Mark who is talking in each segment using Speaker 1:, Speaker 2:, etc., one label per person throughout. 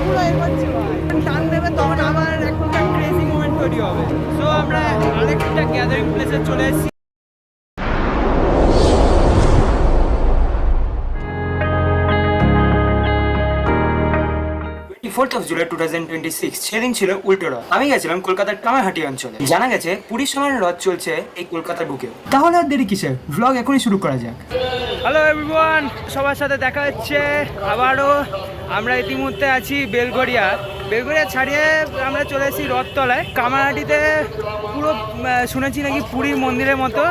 Speaker 1: পুরো এগোচ্ছে ভাই, টান দেবে তখন আবার একটা ক্রেজি মোমেন্ট তৈরি হবে। সো আমরা আরেকটা গ্যাদারিং প্লেসে চলে এসেছি। 4th জুলাই 2026 সেদিন ছিল উল্টো রথ। আমি গেছিলাম কলকাতার কামারহাটি অঞ্চলে। জানা গেছে পুরীর সমান রথ চলছে এই কলকাতার বুকেও। তাহলে আর দেরি কিসের, ভ্লগ এখনই শুরু করা যাক। হ্যালো এভরিওয়ান, সবার সাথে দেখা হচ্ছে আবারও। আমরা ইতিমধ্যে আছি বেলগড়িয়া ছাড়িয়ে আমরা চলে এসেছি রথতলায়। কামারহাটিতে পুরো শুনেছি নাকি পুরীর মন্দিরের মতো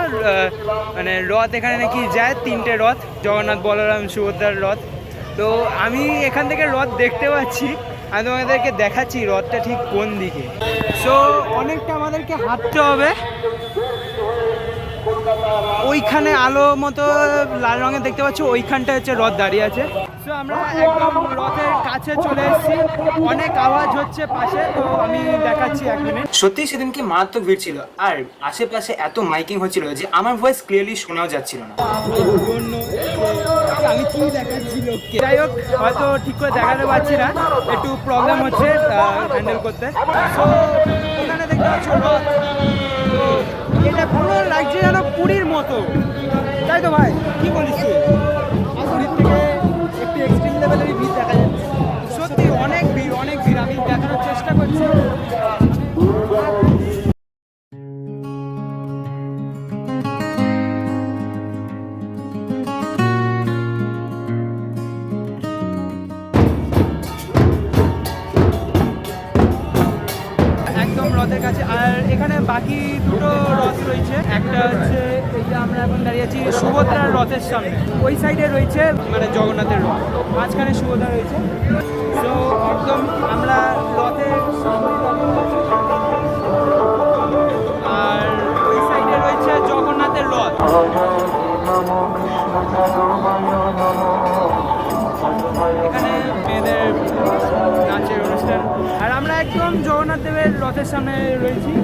Speaker 1: মানে রথ এখানে নাকি যায়, 3টে রথ, জগন্নাথ, বলরাম, সুভদ্রার রথ। তো আমি এখান থেকে রথ দেখতে পাচ্ছি, আমি তোমাদেরকে দেখাচ্ছি রথটা ঠিক কোন দিকে। সো অনেকটা আমাদেরকে হাঁটতে হবে। ওইখানে আলো মতো লাল রঙের দেখতে পাচ্ছ, ওইখানটা হচ্ছে রথ দাঁড়িয়ে আছে। সো আমরা একদম রথের কাছে চলে এসেছি, অনেক আওয়াজ হচ্ছে পাশে, তো আমি দেখাচ্ছি 1 মিনিট। সত্যি সেদিনকে মারাত্মক ভিড় ছিল, আর আশেপাশে এত মাইকিং হচ্ছিল যে আমার ভয়েস ক্লিয়ারলি শোনাও যাচ্ছিল না। আমি কি দেখাচ্ছি লোককে, যাই হোক হয়তো ঠিক করে দেখাতে পারছি না, একটু প্রবলেম হচ্ছে হ্যান্ডেল করতে। সো ওখানে দেখতে পাচ্ছ রথ, তো এটা পুরো লাগছে যেন পুরীর মতো, তাই তো ভাই, কি বলিস তুই? পুরীর থেকে একটু এক্সট্রিম লেভেলেরই ভিড় দেখা যাচ্ছে। সত্যি অনেক ভিড়, আমি দেখানোর চেষ্টা করছি। একদম রথের কাছে। আর এখানে বাকি দুটো রথ রয়েছে, একটা হচ্ছে এই যে আমরা এখন দাঁড়িয়ে আছি সুভদ্রার রথের সামনে, ওই সাইডে রয়েছে মানে জগন্নাথের রথ, মাঝখানে সুভদ্রা রয়েছে। তো একদম আমরা রথের আর ওই সাইডে রয়েছে জগন্নাথের রথ। এখানে মেয়েদের নাচের অনুষ্ঠান, আর আমরা একদম জগন্নাথ দেবের রথের সামনে রয়েছি।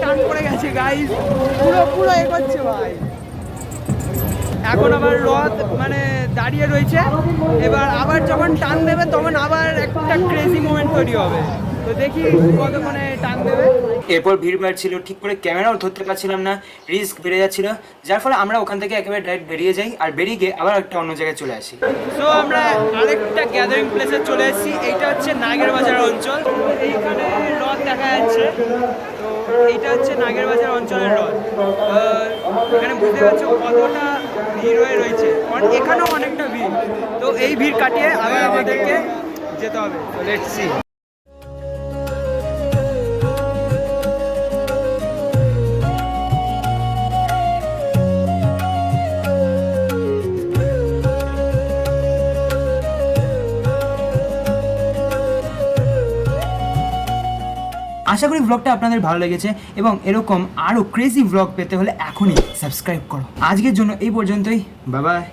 Speaker 1: টান পড়ে গেছে গাইস, পুরো এগোচ্ছে ভাই। এখন আবার রথ মানে দাঁড়িয়ে রয়েছে, এবার আবার যখন টান দেবে তখন আবার একটা ক্রেজি মোমেন্ট তৈরি হবে। তো দেখি কতক্ষণে টান দেবে। এরপর ভিড় ছিল, ঠিক করে ক্যামেরাও ধরতে পারছিলাম না, রিস্ক বেড়ে যাচ্ছিল, যার ফলে আমরা ওখান থেকে একেবারে ডাইরেক্ট বেরিয়ে যাই, আর বেরিয়ে গিয়ে আবার একটা অন্য জায়গায় চলে আসি। সো আমরা আরেকটা গ্যাদারিং প্লেসে চলে এসেছি, এইটা হচ্ছে নাগের বাজার অঞ্চল। এইখানে রথ দেখা যাচ্ছে, তো এইটা হচ্ছে নাগের বাজার অঞ্চলের রথ। এখানে বুঝতে পারছো কতটা ভিড় হয়ে রয়েছে, এখানেও অনেকটা ভিড়। তো এই ভিড় কাটিয়ে আবার আমাদেরকে যেতে হবে। তো লেটস সি। আশা করি ব্লগটা আপনাদের ভালো লেগেছে, এবং এরকম আরও ক্রেজি ব্লগ পেতে হলে এখনই সাবস্ক্রাইব করো। আজকের জন্য এই পর্যন্তই, বাই বাই।